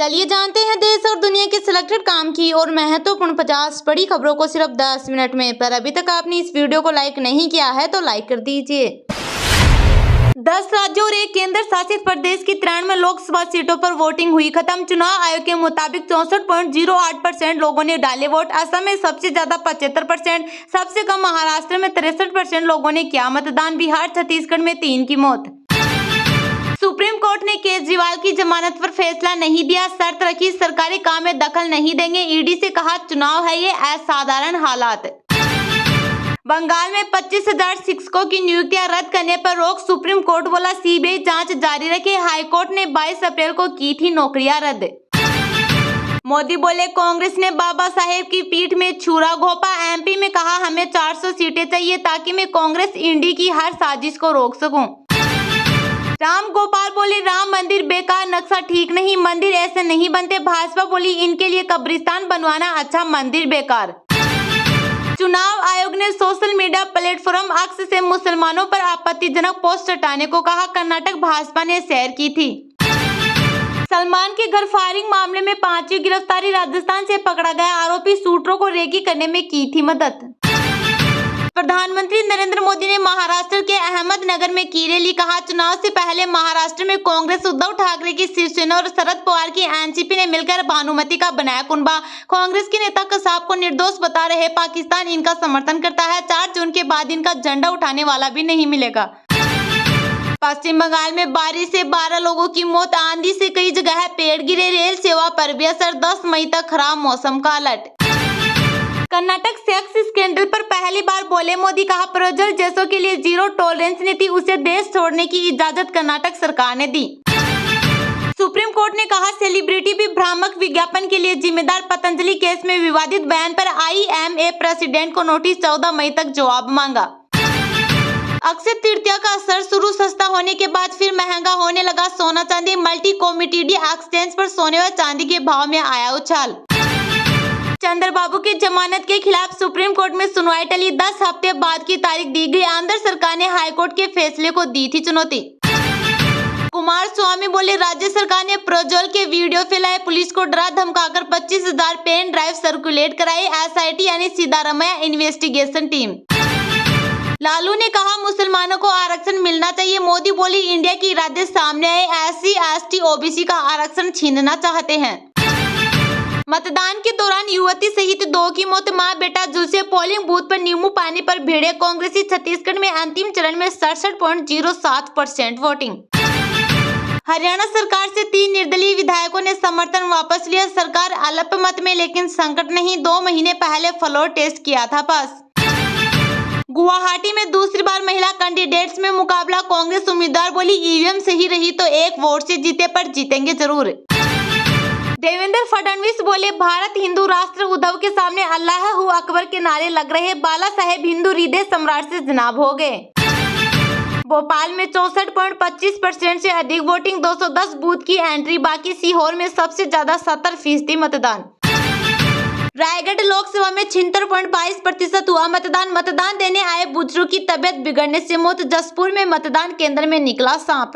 चलिए जानते हैं देश और दुनिया के सिलेक्टेड काम की और महत्वपूर्ण 50 बड़ी खबरों को सिर्फ 10 मिनट में। पर अभी तक आपने इस वीडियो को लाइक नहीं किया है तो लाइक कर दीजिए। 10 राज्यों और एक केंद्र शासित प्रदेश की 93 लोकसभा सीटों पर वोटिंग हुई खत्म। चुनाव आयोग के मुताबिक 64.08% लोगों ने डाले वोट। असम में सबसे ज्यादा 75%, सबसे कम महाराष्ट्र में 63% लोगों ने किया मतदान। बिहार छत्तीसगढ़ में 3 की मौत। सुप्रीम कोर्ट ने केजरीवाल की जमानत पर फैसला नहीं दिया, शर्त रखी सरकारी काम में दखल नहीं देंगे। ईडी से कहा चुनाव है ये असाधारण हालात। बंगाल में 25,000 शिक्षकों की नियुक्तियां रद्द करने पर रोक, सुप्रीम कोर्ट बोला सीबीआई जांच जारी रखे। हाईकोर्ट ने 22 अप्रैल को की थी नौकरियां रद्द। मोदी बोले कांग्रेस ने बाबा साहेब की पीठ में छुरा घोंपा। एमपी में कहा हमें 400 सीटें चाहिए ताकि मैं कांग्रेस इंडी की हर साजिश को रोक सकूं। राम गोपाल बोले राम मंदिर बेकार, नक्शा ठीक नहीं, मंदिर ऐसे नहीं बनते। भाजपा बोली इनके लिए कब्रिस्तान बनवाना अच्छा, मंदिर बेकार। चुनाव आयोग ने सोशल मीडिया प्लेटफॉर्म एक्स से मुसलमानों पर आपत्तिजनक पोस्ट हटाने को कहा। कर्नाटक भाजपा ने शेयर की थी। सलमान के घर फायरिंग मामले में 5वीं गिरफ्तारी, राजस्थान से पकड़ा गया आरोपी शूटरों को रेकी करने में की थी मदद। प्रधानमंत्री नरेंद्र मोदी ने महाराष्ट्र के अहमदनगर में की रैली, कहा चुनाव से पहले महाराष्ट्र में कांग्रेस, उद्धव ठाकरे की शिवसेना और शरद पवार की एनसीपी ने मिलकर भानुमति का बनाया कुनबा। कांग्रेस के नेता कसाब को निर्दोष बता रहे, पाकिस्तान इनका समर्थन करता है। 4 जून के बाद इनका झंडा उठाने वाला भी नहीं मिलेगा। पश्चिम बंगाल में बारिश से 12 लोगों की मौत, आंधी से कई जगह पेड़ गिरे, रेल सेवा पर भी असर। 10 मई तक खराब मौसम का अलर्ट। कर्नाटक सेक्स स्कैंडल पर पहली बार बोले मोदी, कहा प्रज्वल जैसों के लिए जीरो टॉलरेंस नीति, उसे देश छोड़ने की इजाजत कर्नाटक सरकार ने दी। सुप्रीम कोर्ट ने कहा सेलिब्रिटी भी भ्रामक विज्ञापन के लिए जिम्मेदार। पतंजलि केस में विवादित बयान पर IMA प्रेसिडेंट को नोटिस, 14 मई तक जवाब मांगा। अक्षय तृतीया का असर शुरू, सस्ता होने के बाद फिर महंगा होने लगा सोना चांदी। मल्टी कमोडिटी एक्सचेंज पर सोने व चांदी के भाव में आया उछाल। चंद्रबाबू की जमानत के खिलाफ सुप्रीम कोर्ट में सुनवाई टली, 10 हफ्ते बाद की तारीख दी गई। आंध्र सरकार ने हाईकोर्ट के फैसले को दी थी चुनौती। कुमार स्वामी बोले राज्य सरकार ने प्रज्वल के वीडियो फैलाए, पुलिस को डरा धमकाकर 25,000 पेन ड्राइव सर्कुलेट कराई। SIT यानी सिद्धारमैया इन्वेस्टिगेशन टीम। लालू ने कहा मुसलमानों को आरक्षण मिलना चाहिए। मोदी बोली इंडिया के इरादे सामने आए, SC ST OBC का आरक्षण छीनना चाहते हैं। मतदान के दौरान युवती सहित 2 की मौत, मां बेटा झुलसे पोलिंग बूथ पर नींबू पानी पर भिड़े कांग्रेसी। छत्तीसगढ़ में अंतिम चरण में 67.07% वोटिंग। हरियाणा सरकार से 3 निर्दलीय विधायकों ने समर्थन वापस लिया। सरकार अल्पमत में, लेकिन संकट नहीं, 2 महीने पहले फ्लोर टेस्ट किया था पास। गुवाहाटी में दूसरी बार महिला कैंडिडेट्स में मुकाबला, कांग्रेस उम्मीदवार बोली ईवीएम सही रही तो 1 वोट से जीते, पर जीतेंगे जरूर। देवेंद्र फडणवीस बोले भारत हिंदू राष्ट्र, उद्धव के सामने अल्लाह अकबर के नारे लग रहे। बाला साहेब हिंदू हृदय सम्राट से जनाब हो गए। भोपाल में 64.25% से अधिक वोटिंग, 210 बूथ की एंट्री बाकी। सीहोर में सबसे ज्यादा 70% मतदान। रायगढ़ लोकसभा में 76.22% हुआ मतदान। मतदान देने आए बुजुर्ग की तबियत बिगड़ने से मौत। जसपुर में मतदान केंद्र में निकला सांप।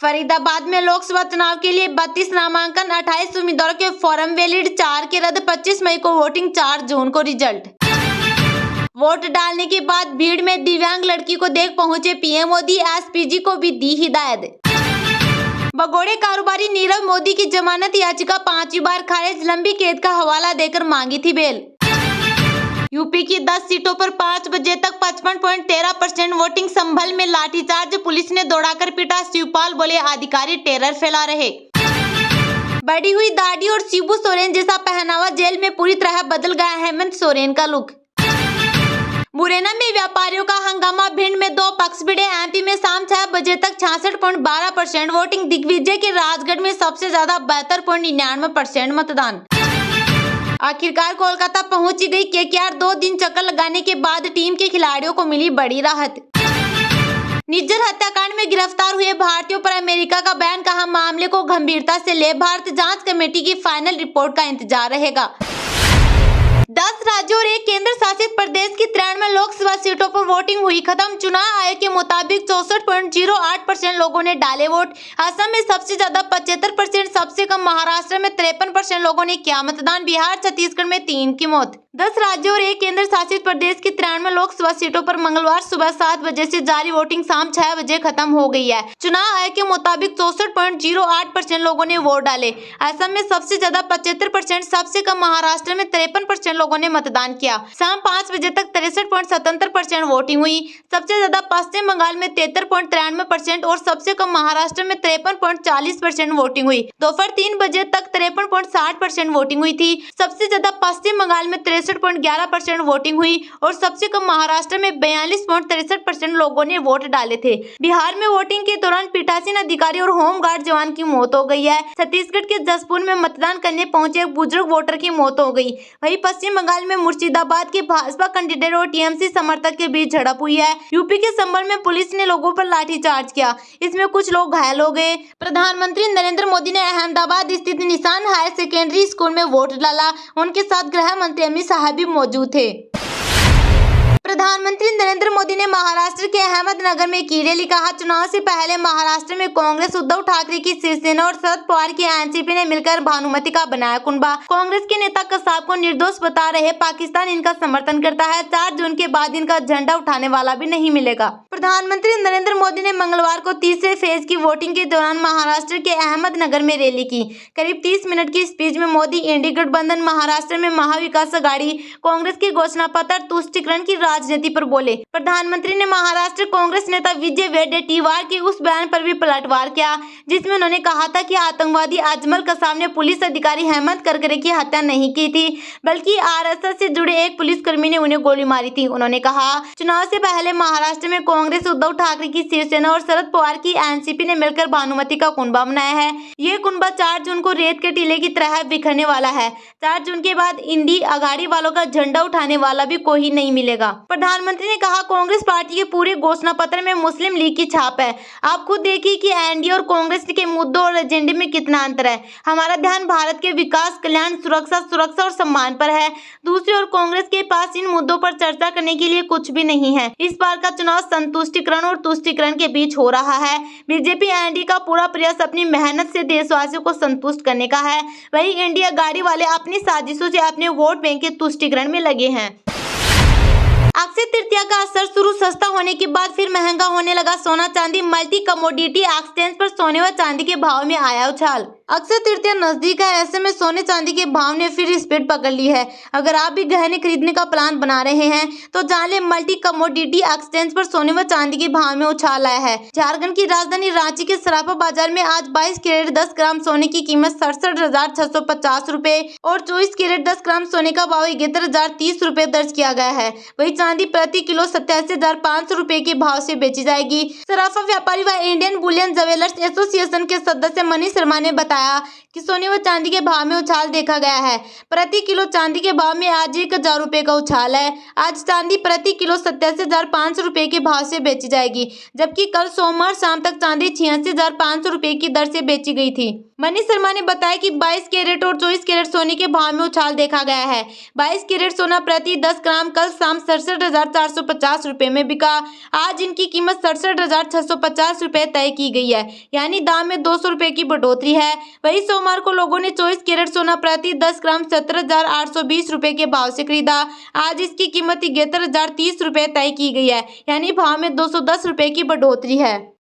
फरीदाबाद में लोकसभा चुनाव के लिए 32 नामांकन, 28 उम्मीदवारों के फॉर्म वैलिड, 4 के रद्द। 25 मई को वोटिंग, 4 जून को रिजल्ट। वोट डालने के बाद भीड़ में दिव्यांग लड़की को देख पहुंचे पीएम मोदी, SPG को भी दी हिदायत। भगोड़े कारोबारी नीरव मोदी की जमानत याचिका 5वीं बार खारिज, लंबी कैद का हवाला देकर मांगी थी बेल। यूपी की 10 सीटों पर 5 बजे तक 55.13% वोटिंग। संभल में लाठीचार्ज, पुलिस ने दौड़ाकर पीटा। शिवपाल बोले अधिकारी टेरर फैला रहे। बढ़ी हुई दाढ़ी और शिबू सोरेन जैसा पहनावा, जेल में पूरी तरह बदल गया हेमंत सोरेन का लुक। मुरैना में व्यापारियों का हंगामा, भिंड में 2 पक्ष भिड़े। MP में शाम 6 बजे तक 66.12% वोटिंग। दिग्विजय के राजगढ़ में सबसे ज्यादा 72.99% मतदान। आखिरकार कोलकाता पहुंची गई KKR, 2 दिन चक्कर लगाने के बाद टीम के खिलाड़ियों को मिली बड़ी राहत। निज्जर हत्याकांड में गिरफ्तार हुए भारतीयों पर अमेरिका का बयान, कहा मामले को गंभीरता से ले। भारत जांच कमेटी की फाइनल रिपोर्ट का इंतजार रहेगा। 10 राज्यों और एक केंद्र शासित प्रदेश की 93 लोकसभा सीटों पर वोटिंग हुई खत्म। चुनाव आयोग के मुताबिक 64.08% लोगों ने डाले वोट। असम में सबसे ज्यादा 75%, सबसे कम महाराष्ट्र में 53% लोगों ने किया मतदान। बिहार, छत्तीसगढ़ में 3 की मौत। 10 राज्यों और एक केंद्र शासित प्रदेश की 93 लोकसभा सीटों पर मंगलवार सुबह 7 बजे से जारी वोटिंग शाम 6 बजे खत्म हो गई है। चुनाव आयोग के मुताबिक 64.08% लोगों ने वोट डाले। असम में सबसे ज्यादा 75%, सबसे कम महाराष्ट्र में 53% लोगों ने मतदान किया। शाम 5 बजे तक 63.77% वोटिंग हुई। सबसे ज्यादा पश्चिम बंगाल में 73.93% और सबसे कम महाराष्ट्र में 53.40% वोटिंग हुई। दोपहर 3 बजे तक 53.60% वोटिंग हुई थी। सबसे ज्यादा पश्चिम बंगाल में 63.11% वोटिंग हुई और सबसे कम महाराष्ट्र में 42.63% लोगों ने वोट डाले थे। बिहार में वोटिंग के दौरान पीठासीन अधिकारी और होमगार्ड जवान की मौत हो गई है। छत्तीसगढ़ के जसपुर में मतदान करने पहुंचे एक बुजुर्ग वोटर की मौत हो गई। वहीं पश्चिम बंगाल में मुर्शिदाबाद के भाजपा कैंडिडेट और टीएमसी समर्थक के बीच झड़प हुई है। यूपी के संभल में पुलिस ने लोगों पर लाठीचार्ज किया, इसमें कुछ लोग घायल हो गए। प्रधानमंत्री नरेंद्र मोदी ने अहमदाबाद स्थित निशान हायर सेकेंडरी स्कूल में वोट डाला। उनके साथ गृह मंत्री अमित शाह भी मौजूद थे। प्रधानमंत्री नरेंद्र मोदी ने महाराष्ट्र के अहमदनगर में की रैली। कहा, चुनाव से पहले महाराष्ट्र में कांग्रेस, उद्धव ठाकरे की शिवसेना और शरद पवार की एनसीपी ने मिलकर भानुमति का बनाया कुनबा। कांग्रेस के नेता कसाब को निर्दोष बता रहे, पाकिस्तान इनका समर्थन करता है। 4 जून के बाद इनका झंडा उठाने वाला भी नहीं मिलेगा। प्रधानमंत्री नरेंद्र मोदी ने मंगलवार को तीसरे फेज की वोटिंग के दौरान महाराष्ट्र के अहमदनगर में रैली की। करीब 30 मिनट की स्पीच में मोदी इंडी गठबंधन, महाराष्ट्र में महाविकास अघाड़ी, कांग्रेस के घोषणा पत्र, तुष्टीकरण की राजनीति पर बोले। प्रधानमंत्री ने महाराष्ट्र कांग्रेस नेता विजय वडेट्टीवार के उस बयान पर भी पलटवार किया जिसमें उन्होंने कहा था कि आतंकवादी अजमल कसाब ने पुलिस अधिकारी हेमंत करकरे की हत्या नहीं की थी, बल्कि आरएसएस से जुड़े एक पुलिसकर्मी ने उन्हें गोली मारी थी। उन्होंने कहा, चुनाव से पहले महाराष्ट्र में कांग्रेस, उद्धव ठाकरे की शिवसेना और शरद पवार की एनसीपी ने मिलकर भानुमति का कुनबा बनाया है। ये कुनबा 4 जून को रेत के टीले की तरह बिखरने वाला है। 4 जून के बाद इंडी अघाड़ी वालों का झंडा उठाने वाला भी कोई नहीं मिलेगा। प्रधानमंत्री ने कहा, कांग्रेस पार्टी के पूरे घोषणा पत्र में मुस्लिम लीग की छाप है। आप खुद देखिए कि एनडीए और कांग्रेस के मुद्दों और एजेंडे में कितना अंतर है। हमारा ध्यान भारत के विकास, कल्याण, सुरक्षा और सम्मान पर है। दूसरी ओर कांग्रेस के पास इन मुद्दों पर चर्चा करने के लिए कुछ भी नहीं है। इस बार का चुनाव संतुष्टीकरण और तुष्टीकरण के बीच हो रहा है। बीजेपी एनडीए का पूरा प्रयास अपनी मेहनत से देशवासियों को संतुष्ट करने का है। वहीं इंडिया गाड़ी वाले अपनी साजिशों से अपने वोट बैंक के तुष्टीकरण में लगे हैं। अक्षय तृतीया का असर शुरू। सस्ता होने के बाद फिर महंगा होने लगा सोना चांदी। मल्टी कमोडिटी एक्सचेंज पर सोने व चांदी के भाव में आया उछाल। अक्षय तृतीया नजदीक है, ऐसे में सोने चांदी के भाव ने फिर स्पीड पकड़ ली है। अगर आप भी गहने खरीदने का प्लान बना रहे हैं तो जान लें, मल्टी कमोडिटी एक्सचेंज पर सोने व चांदी के भाव में उछाल आया है। झारखंड की राजधानी रांची के सराफा बाजार में आज 22 कैरेट 10 ग्राम सोने की कीमत 67,650 रुपए और 24 कैरेट 10 ग्राम सोने का भाव 71,030 रुपए दर्ज किया गया है। वही चांदी प्रति किलो 87,500 रुपए के भाव से बेची जाएगी। सराफा व्यापारी व इंडियन बुलियन ज्वेलर्स एसोसिएशन के सदस्य मनीष शर्मा ने बताया कि सोने व चांदी के भाव में उछाल देखा गया है। प्रति किलो चांदी के भाव में आज 1,000 रुपए का उछाल है। आज चांदी प्रति किलो 87,500 रुपए के भाव से बेची जाएगी, जबकि कल सोमवार शाम तक चांदी 86,500 रुपए की दर से बेची गई थी। मनीष शर्मा ने बताया कि 22 कैरेट और 24 कैरेट सोने के भाव में उछाल देखा गया है। 22 कैरेट सोना प्रति 10 ग्राम कल शाम 67,450 रुपए में बिका। आज इनकी कीमत 67,650 रुपए तय की गई है, यानी दाम में 200 रुपए की बढ़ोतरी है। वही सोमवार को लोगों ने 24 कैरेट सोना प्रति 10 ग्राम 17,820 रुपए के भाव से खरीदा। आज इसकी कीमत 71,030 रुपए तय की गई है, यानी भाव में 210 रुपए की बढ़ोतरी है।